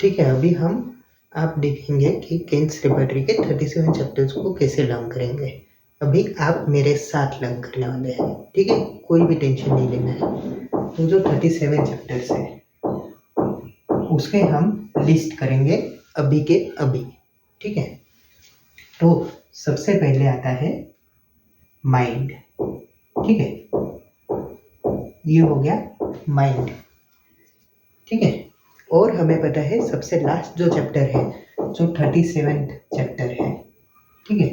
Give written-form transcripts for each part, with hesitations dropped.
ठीक है, अभी हम आप देखेंगे कि केन्स रेपर्टरी के 37 चैप्टर्स को कैसे लर्न करेंगे। अभी आप मेरे साथ लर्न करने वाले हैं, ठीक है, कोई भी टेंशन नहीं लेना है। तो जो 37 चैप्टर्स है उसके हम लिस्ट करेंगे अभी के अभी, ठीक है। तो सबसे पहले आता है माइंड, ठीक है, ये हो गया माइंड, ठीक है। और हमें पता है सबसे लास्ट जो चैप्टर है, जो 37 चैप्टर है, ठीक है,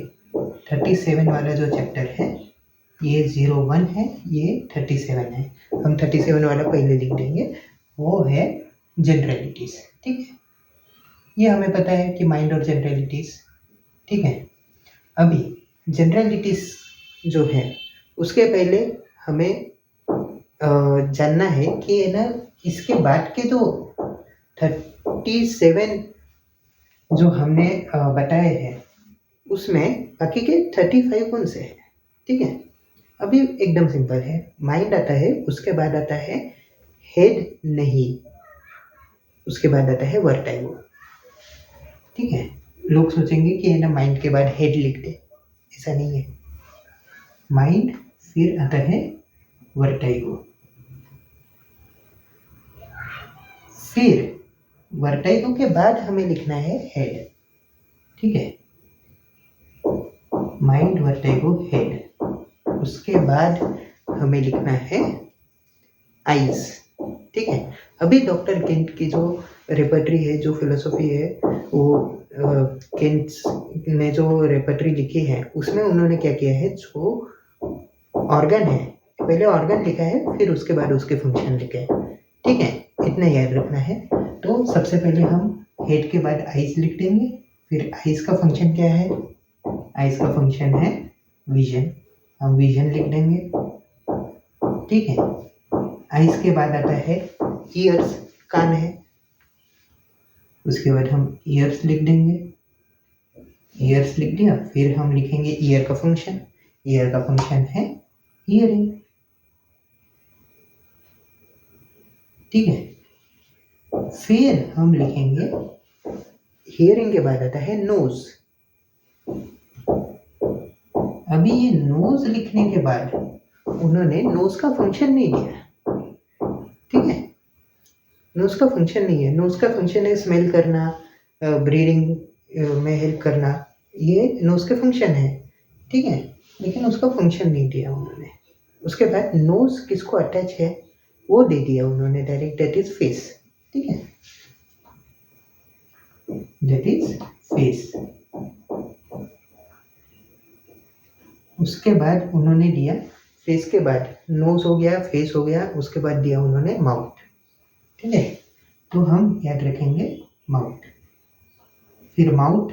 37 वाला जो चैप्टर है, ये 01 है, ये 37 है। हम 37 वाला पहले लिख देंगे, वो है जनरलिटीज, ठीक है। ये हमें पता है कि माइंड और जनरलिटीज, ठीक है। अभी जनरलिटीज जो है उसके पहले हमें जानना है कि है ना, इसके बाद के जो 37 जो हमने बताए हैं उसमें बाकी के 35 कौन से हैं, ठीक है। अभी एकदम सिंपल है, माइंड आता है, उसके बाद आता है हेड, नहीं, उसके बाद आता है वर्टाइगो, ठीक है। लोग सोचेंगे कि है ना माइंड के बाद हेड लिख दे, ऐसा नहीं है। माइंड, फिर आता है वर्टाइगो, फिर वर्टाइगो के बाद हमें लिखना है हेड, ठीक है। माइंड, वर्टाइगो, हेड, उसके बाद हमें लिखना है आइज, ठीक है। अभी डॉक्टर केंट की जो रेपर्टरी है, जो फिलोसॉफी है, वो केंट ने जो रेपर्टरी लिखी है उसमें उन्होंने क्या किया है, जो ऑर्गन है पहले ऑर्गन लिखा है, फिर उसके बाद उसके फंक्शन लिखे हैं, ठीक है। इतना याद रखना है। तो सबसे पहले हम हेड के बाद आइज लिख देंगे, फिर आइज का फंक्शन क्या है, आइज का फंक्शन है विजन, हम विजन लिख देंगे, ठीक है। आइज के बाद आता है ईयर्स, कान है, उसके बाद हम ईयर्स लिख देंगे, ईयर्स लिख दिया, फिर हम लिखेंगे ईयर का फंक्शन, ईयर का फंक्शन है हियरिंग, ठीक है। फिर हम लिखेंगे, हियरिंग के बाद आता है नोज। अभी ये नोज लिखने के बाद उन्होंने नोज का फंक्शन नहीं दिया, ठीक है। नोज का फंक्शन नहीं है, नोज का फंक्शन है स्मेल करना, ब्रीदिंग में हेल्प करना, ये नोज के फंक्शन है, ठीक है। लेकिन उसका फंक्शन नहीं दिया उन्होंने। उसके बाद नोज किसको अटैच है वो दे दिया उन्होंने डायरेक्ट, दैट इज फेस, ठीक है, दैट इज फेस। उसके बाद उन्होंने दिया, फेस के बाद नोज हो गया, फेस हो गया, उसके बाद दिया उन्होंने माउथ, ठीक है। तो हम याद रखेंगे माउथ, फिर माउथ,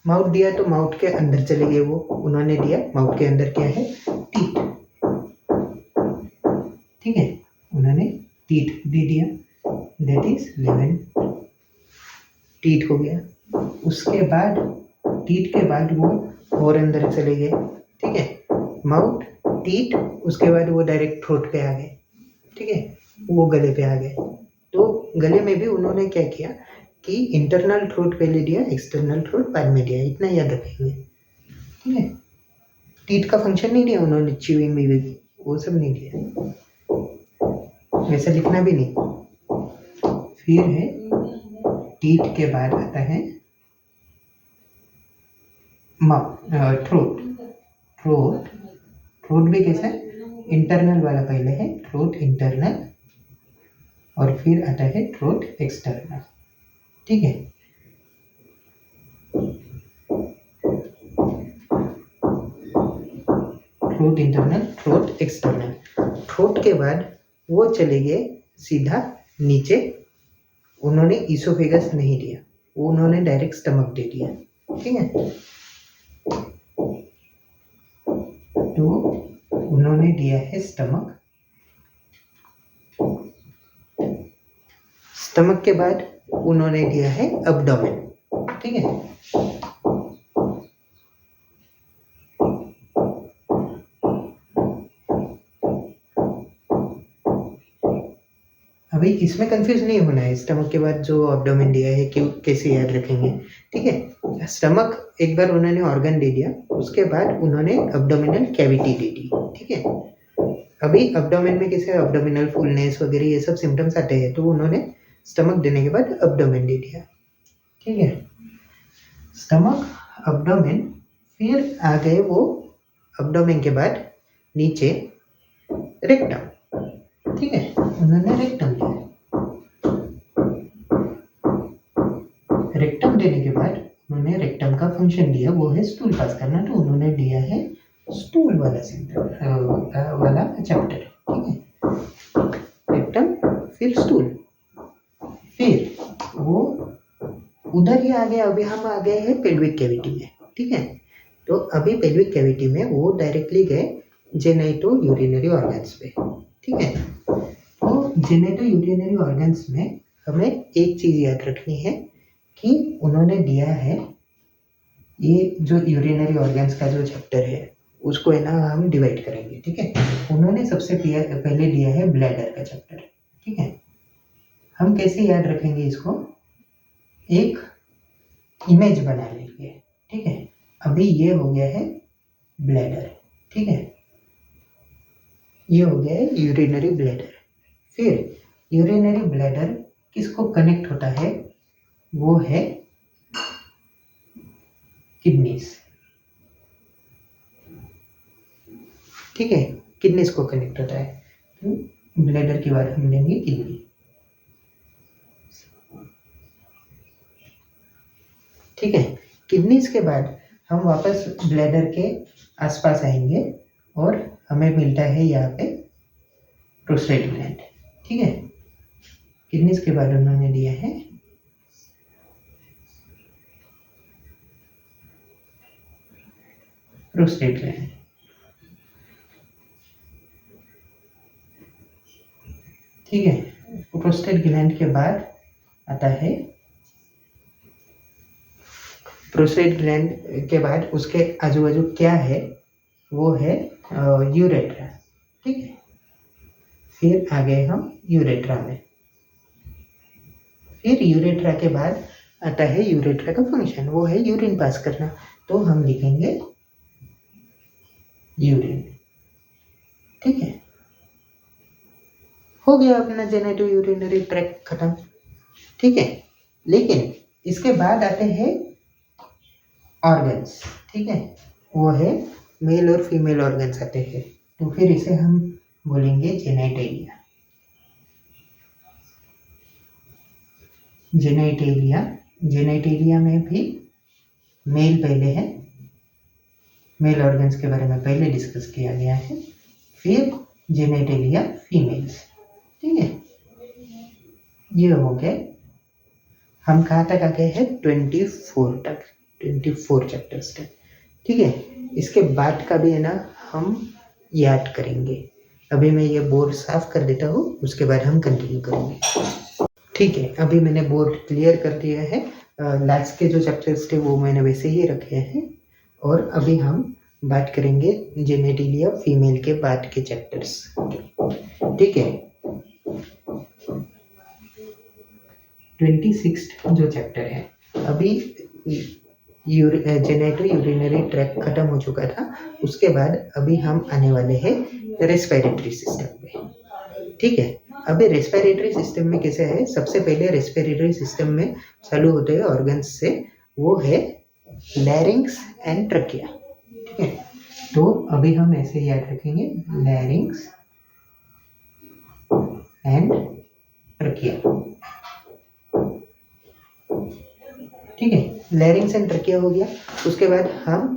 माउथ दिया तो माउथ के अंदर चले गए वो, उन्होंने दिया माउथ के अंदर क्या है, टीथ, ठीक है, उन्होंने टीथ दे दिया, दैट इज 11 टीथ हो गया। उसके बाद टीथ के बाद वो और अंदर चले गए, ठीक है, माउथ, टीथ, उसके बाद वो डायरेक्ट थ्रोट पे आ गए, ठीक है, वो गले पे आ गए। तो गले में भी उन्होंने क्या किया कि इंटरनल थ्रोट पहले दिया, एक्सटर्नल थ्रोट बाद में दिया, इतना याद रखेंगे, ठीक है। टीथ का फंक्शन नहीं दिया उन्होंने, च्यूइंग में भी वो सब नहीं दिया, वैसे लिखना भी नहीं। फिर है टीथ के बाद आता है थ्रोट, थ्रोट, थ्रोट भी कैसा है, इंटरनल वाला पहले है, थ्रोट इंटरनल, और फिर आता है थ्रोट एक्सटर्नल, ठीक है। Throat internal, throat external, throat के बाद वो चले गए सीधा नीचे, उन्होंने ईसोफेगस नहीं दिया, वो उन्होंने डायरेक्ट स्टमक दे दिया, ठीक है। तो उन्होंने दिया है स्टमक, स्टमक के बाद उन्होंने दिया है अब्डोमेन, ठीक है। अभी इसमें कंफ्यूज नहीं होना है, स्टमक के बाद जो एब्डोमेन दिया है कि कैसे याद रखेंगे, ठीक है। स्टमक एक बार उन्होंने ऑर्गन दे दिया, उसके बाद उन्होंने एब्डोमिनल कैविटी दे दी, ठीक है। अभी एब्डोमेन में कैसे एब्डोमिनल फुलनेस वगैरह ये सब सिम्टम्स आते हैं, तो उन्होंने स्टमक देने के बाद एब्डोमेन दे दिया, ठीक है। स्टमक, एब्डोमेन, फिर आ गए वो एब्डोमेन के बाद नीचे रेक्टम, ठीक है, उन्होंने रेक्टम दिया। रेक्टम देने के बाद उन्होंने रेक्टम का फंक्शन दिया, वो है स्टूल पास करना, तो उन्होंने दिया है स्टूल वाला सिम्टम वाला चैप्टर, ठीक है। रेक्टम फिर स्टूल, फिर वो उधर ही आ गए। अभी हम आ गए हैं पेल्विक कैविटी में, ठीक है। तो अभी पेल्विक कैविटी में वो डायरेक्टली गए जेनाइटो यूरिनरी ऑर्गन्स पे, ठीक है। तो जेनाइटो यूरिनरी ऑर्गन्स में हमें एक चीज़ याद रखनी है कि उन्होंने दिया है, ये जो यूरिनरी ऑर्गन्स का जो चैप्टर है उसको है ना हम डिवाइड करेंगे, ठीक है। उन्होंने सबसे पहले दिया है ब्लैडर का चैप्टर, ठीक है। हम कैसे याद रखेंगे इसको, एक इमेज बना लेंगे, ठीक है। अभी ये हो गया है ब्लैडर, ठीक है, ये हो गया है यूरिनरी ब्लैडर। फिर यूरिनरी ब्लैडर किसको कनेक्ट होता है, वो है किडनीज, ठीक है, किडनीज को कनेक्ट होता है। तो ब्लैडर के बाद हम लेंगे किडनी, ठीक है। किडनीज के बाद हम वापस ब्लैडर के आसपास आएंगे और हमें मिलता है यहाँ पे प्रोस्टेट ग्लैंड, ठीक है। किडनीज के बाद उन्होंने दिया है प्रोस्टेट ग्लैंड, ठीक है। प्रोस्टेट ग्लैंड के बाद आता है, प्रोस्टेट ग्लैंड के बाद उसके आजू बाजू क्या है, वो है यूरेट्रा, ठीक है। फिर आ गए हम यूरेट्रा में। फिर यूरेट्रा के बाद आता है यूरेट्रा का फंक्शन, वो है यूरिन पास करना, तो हम लिखेंगे यूरिन, ठीक है। हो गया अपना जेनेटिव यूरिनरी ट्रैक्ट खत्म, ठीक है। लेकिन इसके बाद आते हैं ऑर्गन्स, ठीक है, वो है मेल और फीमेल ऑर्गन्स आते हैं, तो फिर इसे हम बोलेंगे जेनाइटेलिया। जेनाइटेलिया, जेनाइटेलिया में भी मेल पहले है, मेल ऑर्गन्स के बारे में पहले डिस्कस किया गया है। फिर जेनाइटेलिया फीमेल्स, ठीक है। ये हो गए, हम कहाँ तक आ गए हैं, 24 तक, 24 चैप्टर्स तक, ठीक है। इसके बाद का भी है ना हम याद करेंगे। अभी मैं ये बोर्ड साफ कर देता हूँ, उसके बाद हम कंटिन्यू करेंगे, ठीक है। अभी मैंने बोर्ड क्लियर कर दिया है, लास्ट के जो चैप्टर्स थे वो मैंने वैसे ही रखे हैं, और अभी हम बात करेंगे जेनेटिलिया फीमेल के बाद के चैप्टर्स, ठीक है। 26 जो चैप्टर है, अभी जेनेटो यूरिनरी ट्रैक्ट खत्म हो चुका था, उसके बाद अभी हम आने वाले हैं रेस्पिरेटरी सिस्टम पे, ठीक है। अभी रेस्पिरेटरी सिस्टम में कैसे है, सबसे पहले रेस्पिरेटरी सिस्टम में चालू होते हैं ऑर्गन्स से, वो है लैरिंग्स एंड ट्रकिया, ठीक है। तो अभी हम ऐसे याद रखेंगे, लैरिंग्स एंड ट्रकिया, ठीक है। लैरिंग्स एंड ट्रकिया हो गया, उसके बाद हम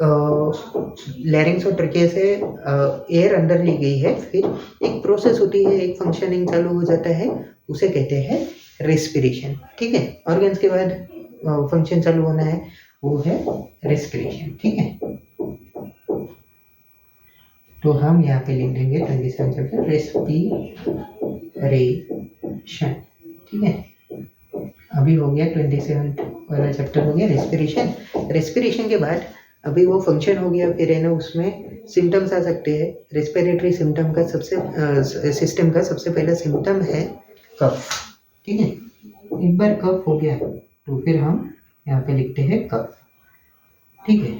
लैरिंग्स और ट्रकिया से एयर अंदर ली गई है, फिर एक प्रोसेस होती है, एक फंक्शनिंग चालू हो जाता है, उसे कहते हैं रेस्पिरेशन, ठीक है। ऑर्गन्स के बाद फंक्शन चालू होना है, वो है रेस्पिरेशन, ठीक है। तो हम यहाँ पे लिख देंगे 27 चैप्टर रेस्पिरेशन, ठीक है। अभी हो गया 27 वाला चैप्टर हो गया रेस्पिरेशन। रेस्पिरेशन के बाद अभी वो फंक्शन हो गया, फिर है ना उसमें सिम्टम्स आ सकते हैं। रेस्पिरेटरी सिम्टम का सिस्टम का सबसे पहला सिम्टम है कफ। ठीक है, एक बार कफ हो गया तो फिर हम यहाँ पे लिखते हैं कफ। ठीक है,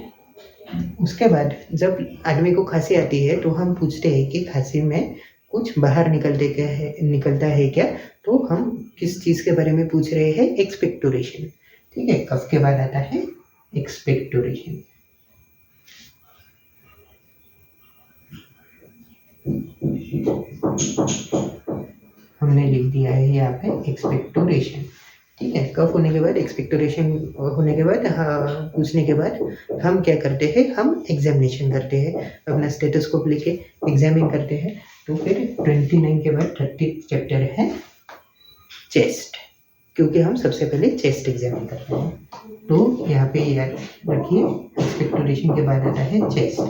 उसके बाद जब आदमी को खांसी आती है तो हम पूछते हैं कि खांसी में कुछ बाहर निकलता है क्या, तो हम किस चीज़ के बारे में पूछ रहे हैं? एक्सपेक्टोरेशन। ठीक है, कफ के बाद आता है एक्सपेक्टोरेशन। हमने लिख दिया है यहाँ पे एक्सपेक्टोरेशन। ठीक है, कफ होने के बाद एक्सपेक्टोरेशन होने के बाद पूछने के बाद हम क्या करते हैं? हम एग्जामिनेशन करते हैं, अपना स्टेथोस्कोप लेके एग्जामिन करते हैं। तो फिर 29 के बाद 30 चैप्टर है चेस्ट, क्योंकि हम सबसे पहले चेस्ट एग्जामिन करते हैं। तो यहाँ पे याद रखिए, एक्सपेक्टोरेशन के बाद आता है चेस्ट।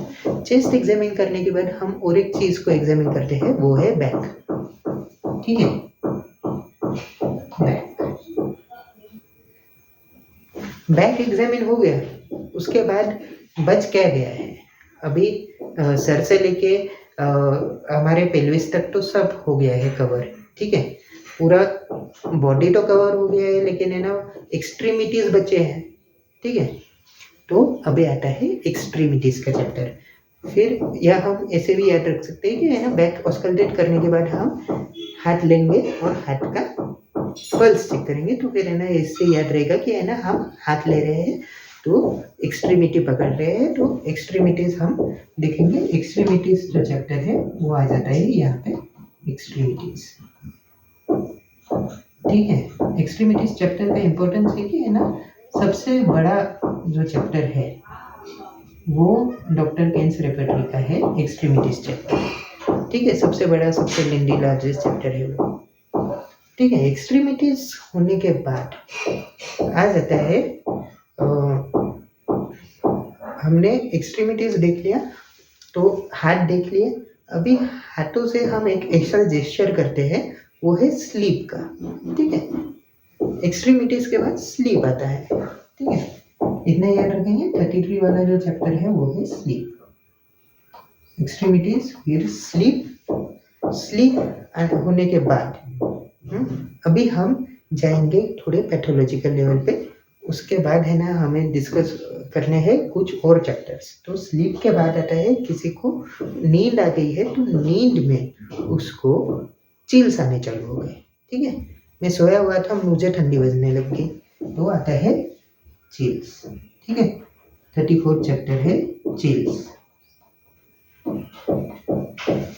चेस्ट एग्जामिन करने के बाद हम और एक चीज़ को एग्जामिन करते हैं, वो है बैक। ठीक है, बैक एग्जामिन हो गया, उसके बाद बच क्या गया है? अभी सर से लेके हमारे पेल्विस तक तो सब हो गया है कवर। ठीक है, पूरा बॉडी तो कवर हो गया है, लेकिन है ना एक्सट्रीमिटीज बचे हैं। ठीक है, तो अभी आता है एक्सट्रीमिटीज का चैप्टर। फिर या हम ऐसे भी याद रख सकते हैं कि है ना, बैक ऑस्कल्टेट करने के बाद हम हाथ लेंगे और हाथ का पल्स चेक करेंगे। तो फिर है ना, इससे याद रहेगा कि है ना, हम हाथ ले रहे हैं तो एक्सट्रीमिटी पकड़ रहे हैं। तो एक्सट्रीमिटीज हम देखेंगे। एक्सट्रीमिटीज जो चैप्टर है वो आ जाता है यहाँ पे, एक्सट्रीमिटीज। ठीक है, एक्सट्रीमिटीज चैप्टर का इम्पोर्टेंस है कि है ना, सबसे बड़ा जो चैप्टर है वो डॉक्टर केन्स रेपर्टरी का है, एक्सट्रीमिटीज चैप्टर। ठीक है, सबसे बड़ा, सबसे लेंदी, लार्जेस्ट चैप्टर है वो। ठीक है, एक्सट्रीमिटीज होने के बाद आ जाता है हमने एक्सट्रीमिटीज देख लिया तो हाथ देख लिए। अभी हाथों से हम एक ऐसा जेस्चर करते हैं, वो है स्लीप का। ठीक है, एक्सट्रीमिटीज के बाद स्लीप आता है। ठीक है, इतना याद रखेंगे। 33 वाला जो चैप्टर है वो है स्लीप, एक्सट्रीमिटीज, फिर स्लीप होने के बाद अभी हम जाएंगे थोड़े पैथोलॉजिकल लेवल पे। उसके बाद है ना, हमें डिस्कस करने हैं कुछ और चैप्टर्स। तो स्लीप के बाद आता है, किसी को नींद आ गई है तो नींद में उसको चिल्स आने चालू हो गए। ठीक है, मैं सोया हुआ था, मुझे ठंडी बजने लग गई, तो आता है चिल्स। ठीक है, 34 चैप्टर है चिल्स।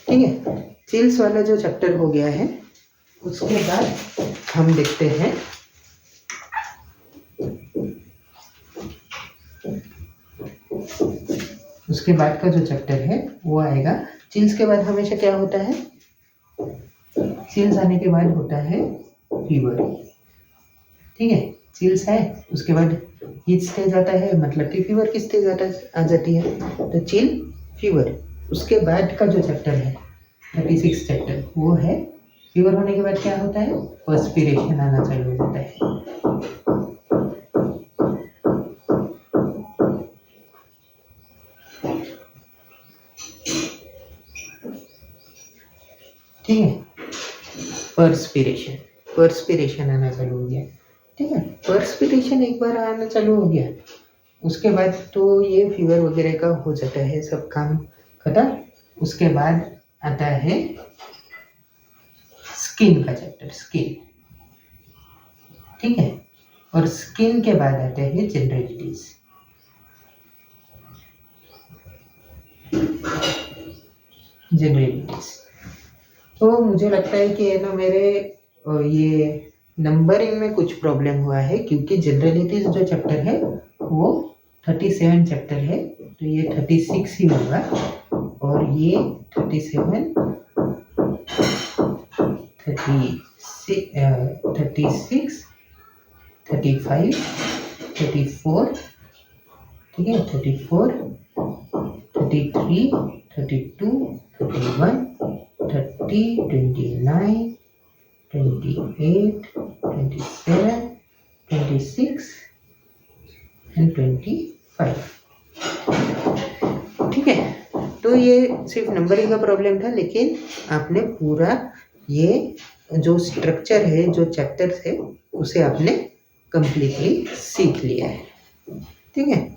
ठीक है, चिल्स वाला जो चैप्टर हो गया है, उसके बाद हम देखते हैं उसके बाद का जो चैप्टर है वो आएगा। चिल्स के बाद हमेशा क्या होता है? चिल्स आने के बाद होता है फीवर। ठीक है, चिल्स है, उसके बाद हीट स्टेज आता है, मतलब कि फीवर की स्टेज आ जाती है, तो चिल, फीवर। उसके बाद का जो चैप्टर है 36 चैप्टर, वो है फीवर होने के बाद क्या होता है? पर्स्पिरेशन आना चालू हो जाता है। ठीक है, पर्स्पिरेशन आना चालू हो गया। ठीक है, पर्स्पिरेशन एक बार आना चालू हो गया, उसके बाद तो ये फीवर वगैरह का हो जाता है, सब काम खत्म। उसके बाद आता है स्किन का चैप्टर, स्किन। ठीक है, और स्किन के बाद आते हैं जनरलिटीज। तो मुझे लगता है कि है ना, मेरे ये नंबरिंग में कुछ प्रॉब्लम हुआ है, क्योंकि जनरलिटीज जो चैप्टर है वो 37 चैप्टर है, तो ये 36 ही होगा, और ये 37, 36, 35, 34, ठीक है, 34, 33, 32, 31, 30, 29, 28, 27, 26 and 25। ठीक है, तो ये सिर्फ नंबरिंग का प्रॉब्लम था, लेकिन आपने पूरा ये जो स्ट्रक्चर है, जो चैप्टर्स है, उसे आपने कंप्लीटली सीख लिया है। ठीक है।